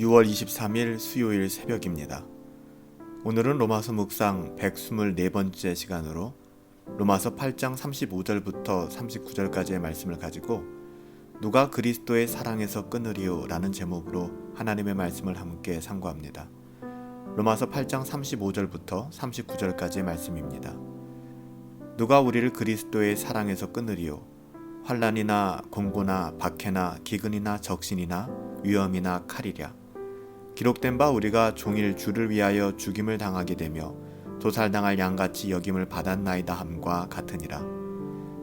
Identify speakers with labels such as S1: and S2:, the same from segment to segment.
S1: 6월 23일 수요일 새벽입니다. 오늘은 로마서 묵상 124번째 시간으로 로마서 8장 35절부터 39절까지의 말씀을 가지고 누가 그리스도의 사랑에서 끊으리요 라는 제목으로 하나님의 말씀을 함께 상고합니다. 로마서 8장 35절부터 39절까지의 말씀입니다. 누가 우리를 그리스도의 사랑에서 끊으리요? 환난이나 공고나 박해나 기근이나 적신이나 위험이나 칼이랴. 기록된 바 우리가 종일 주를 위하여 죽임을 당하게 되며 도살당할 양같이 여김을 받았나이다 함과 같으니라.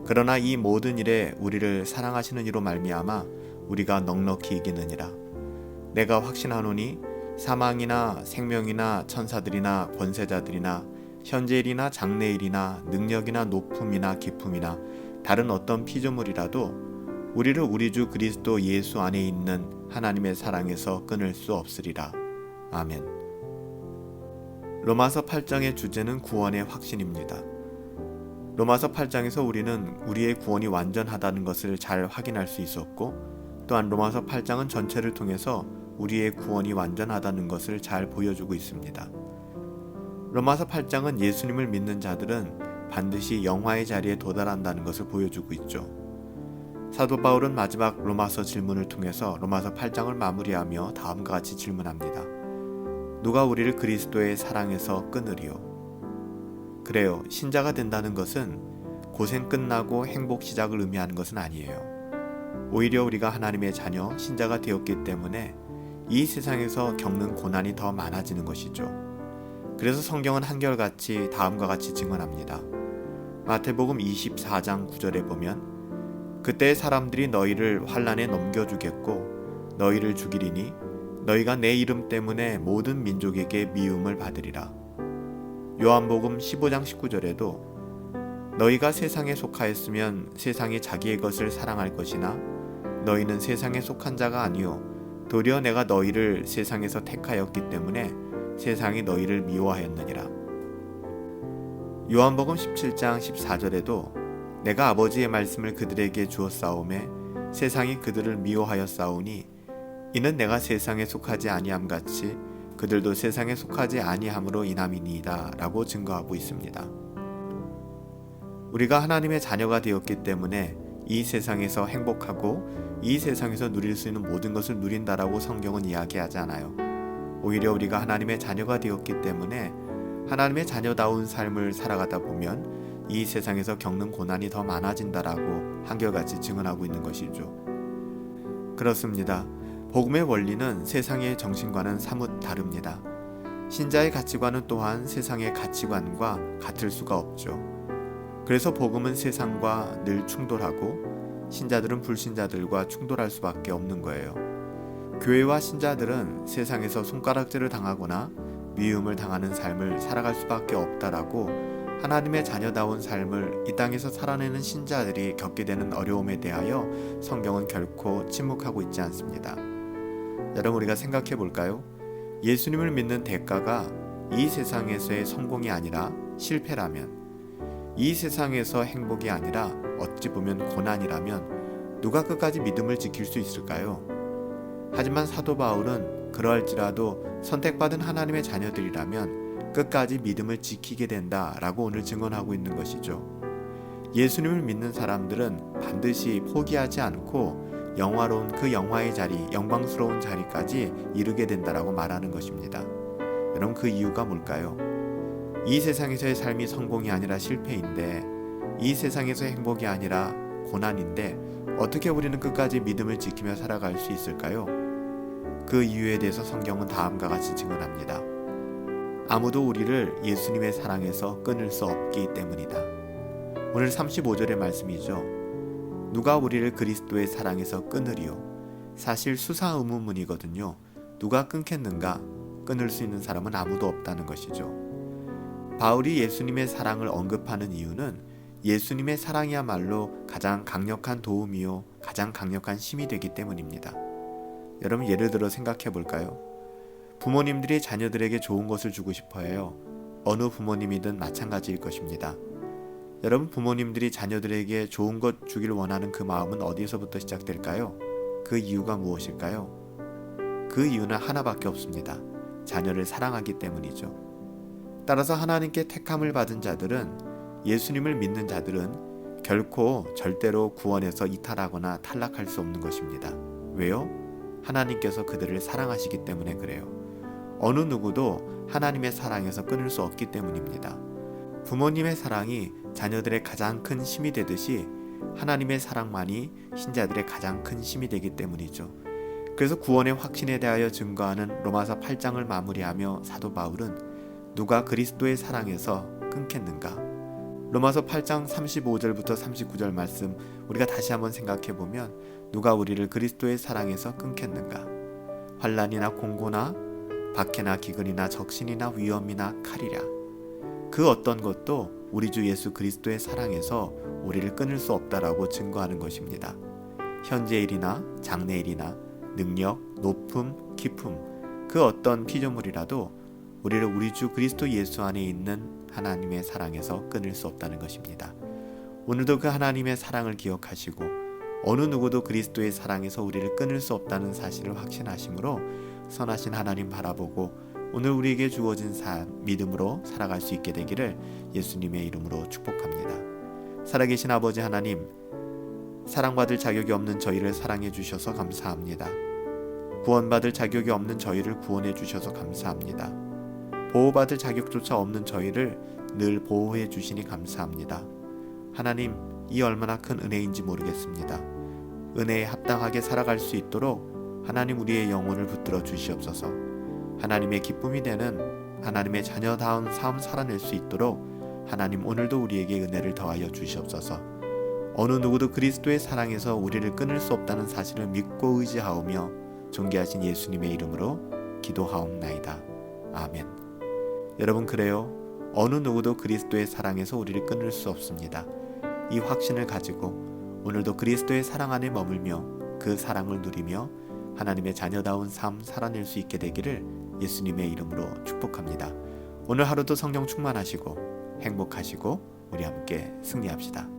S1: 그러나 이 모든 일에 우리를 사랑하시는 이로 말미암아 우리가 넉넉히 이기느니라. 내가 확신하노니 사망이나 생명이나 천사들이나 권세자들이나 현재일이나 장래일이나 능력이나 높음이나 깊음이나 다른 어떤 피조물이라도 우리를 우리 주 그리스도 예수 안에 있는 하나님의 사랑에서 끊을 수 없으리라. 아멘. 로마서 8장의 주제는 구원의 확신입니다. 로마서 8장에서 우리는 우리의 구원이 완전하다는 것을 잘 확인할 수 있었고, 또한 로마서 8장은 전체를 통해서 우리의 구원이 완전하다는 것을 잘 보여주고 있습니다. 로마서 8장은 예수님을 믿는 자들은 반드시 영화의 자리에 도달한다는 것을 보여주고 있죠. 사도 바울은 마지막 로마서 질문을 통해서 로마서 8장을 마무리하며 다음과 같이 질문합니다. 누가 우리를 그리스도의 사랑에서 끊으리요? 그래요, 신자가 된다는 것은 고생 끝나고 행복 시작을 의미하는 것은 아니에요. 오히려 우리가 하나님의 자녀, 신자가 되었기 때문에 이 세상에서 겪는 고난이 더 많아지는 것이죠. 그래서 성경은 한결같이 다음과 같이 증언합니다. 마태복음 24장 9절에 보면 그때 사람들이 너희를 환난에 넘겨주겠고 너희를 죽이리니 너희가 내 이름 때문에 모든 민족에게 미움을 받으리라. 요한복음 15장 19절에도 너희가 세상에 속하였으면 세상이 자기의 것을 사랑할 것이나 너희는 세상에 속한 자가 아니요 도리어 내가 너희를 세상에서 택하였기 때문에 세상이 너희를 미워하였느니라. 요한복음 17장 14절에도 내가 아버지의 말씀을 그들에게 주었사오매 세상이 그들을 미워하였사오니 이는 내가 세상에 속하지 아니함 같이 그들도 세상에 속하지 아니함으로 인함이니이다 라고 증거하고 있습니다. 우리가 하나님의 자녀가 되었기 때문에 이 세상에서 행복하고 이 세상에서 누릴 수 있는 모든 것을 누린다라고 성경은 이야기하지 않아요. 오히려 우리가 하나님의 자녀가 되었기 때문에 하나님의 자녀다운 삶을 살아가다 보면 이 세상에서 겪는 고난이 더 많아진다라고 한결같이 증언하고 있는 것이죠. 그렇습니다. 복음의 원리는 세상의 정신과는 사뭇 다릅니다. 신자의 가치관은 또한 세상의 가치관과 같을 수가 없죠. 그래서 복음은 세상과 늘 충돌하고 신자들은 불신자들과 충돌할 수밖에 없는 거예요. 교회와 신자들은 세상에서 손가락질을 당하거나 미움을 당하는 삶을 살아갈 수밖에 없다라고 하나님의 자녀다운 삶을 이 땅에서 살아내는 신자들이 겪게 되는 어려움에 대하여 성경은 결코 침묵하고 있지 않습니다. 여러분, 우리가 생각해 볼까요? 예수님을 믿는 대가가 이 세상에서의 성공이 아니라 실패라면, 이 세상에서 행복이 아니라 어찌 보면 고난이라면 누가 끝까지 믿음을 지킬 수 있을까요? 하지만 사도 바울은 그러할지라도 선택받은 하나님의 자녀들이라면 끝까지 믿음을 지키게 된다라고 오늘 증언하고 있는 것이죠. 예수님을 믿는 사람들은 반드시 포기하지 않고 영화로운 그 영화의 자리, 영광스러운 자리까지 이르게 된다라고 말하는 것입니다. 여러분, 그 이유가 뭘까요? 이 세상에서의 삶이 성공이 아니라 실패인데, 이 세상에서의 행복이 아니라 고난인데 어떻게 우리는 끝까지 믿음을 지키며 살아갈 수 있을까요? 그 이유에 대해서 성경은 다음과 같이 증언합니다. 아무도 우리를 예수님의 사랑에서 끊을 수 없기 때문이다. 오늘 35절의 말씀이죠. 누가 우리를 그리스도의 사랑에서 끊으리요? 사실 수사의문문이거든요. 누가 끊겠는가? 끊을 수 있는 사람은 아무도 없다는 것이죠. 바울이 예수님의 사랑을 언급하는 이유는 예수님의 사랑이야말로 가장 강력한 도움이요 가장 강력한 힘이 되기 때문입니다. 여러분, 예를 들어 생각해 볼까요? 부모님들이 자녀들에게 좋은 것을 주고 싶어 해요. 어느 부모님이든 마찬가지일 것입니다. 여러분, 부모님들이 자녀들에게 좋은 것 주길 원하는 그 마음은 어디서부터 시작될까요? 그 이유가 무엇일까요? 그 그 이유는 하나밖에 없습니다. 자녀를 사랑하기 때문이죠. 따라서 하나님께 택함을 받은 자들은, 예수님을 믿는 자들은 결코 절대로 구원에서 이탈하거나 탈락할 수 없는 것입니다. 왜요? 하나님께서 그들을 사랑하시기 때문에 그래요. 어느 누구도 하나님의 사랑에서 끊을 수 없기 때문입니다. 부모님의 사랑이 자녀들의 가장 큰 힘이 되듯이 하나님의 사랑만이 신자들의 가장 큰 힘이 되기 때문이죠. 그래서 구원의 확신에 대하여 증거하는 로마서 8장을 마무리하며 사도 바울은 누가 그리스도의 사랑에서 끊겠는가? 로마서 8장 35절부터 39절 말씀 우리가 다시 한번 생각해 보면, 누가 우리를 그리스도의 사랑에서 끊겠는가? 환난이나 공고나 박해나 기근이나 적신이나 위험이나 칼이랴. 그 어떤 것도 우리 주 예수 그리스도의 사랑에서 우리를 끊을 수 없다라고 증거하는 것입니다. 현재 일이나 장래 일이나 능력, 높음, 기품, 그 어떤 피조물이라도 우리를 우리 주 그리스도 예수 안에 있는 하나님의 사랑에서 끊을 수 없다는 것입니다. 오늘도 그 하나님의 사랑을 기억하시고 어느 누구도 그리스도의 사랑에서 우리를 끊을 수 없다는 사실을 확신하심으로 선하신 하나님 바라보고 오늘 우리에게 주어진 삶 믿음으로 살아갈 수 있게 되기를 예수님의 이름으로 축복합니다. 살아계신 아버지 하나님, 사랑받을 자격이 없는 저희를 사랑해 주셔서 감사합니다. 구원받을 자격이 없는 저희를 구원해 주셔서 감사합니다. 보호받을 자격조차 없는 저희를 늘 보호해 주시니 감사합니다. 하나님, 이 얼마나 큰 은혜인지 모르겠습니다. 은혜에 합당하게 살아갈 수 있도록 하나님 우리의 영혼을 붙들어 주시옵소서. 하나님의 기쁨이 되는 하나님의 자녀다운 삶 살아낼 수 있도록 하나님 오늘도 우리에게 은혜를 더하여 주시옵소서. 어느 누구도 그리스도의 사랑에서 우리를 끊을 수 없다는 사실을 믿고 의지하오며 존귀하신 예수님의 이름으로 기도하옵나이다. 아멘. 여러분, 그래요. 어느 누구도 그리스도의 사랑에서 우리를 끊을 수 없습니다. 이 확신을 가지고 오늘도 그리스도의 사랑 안에 머물며 그 사랑을 누리며 하나님의 자녀다운 삶 살아낼 수 있게 되기를 예수님의 이름으로 축복합니다. 오늘 하루도 성령 충만하시고 행복하시고 우리 함께 승리합시다.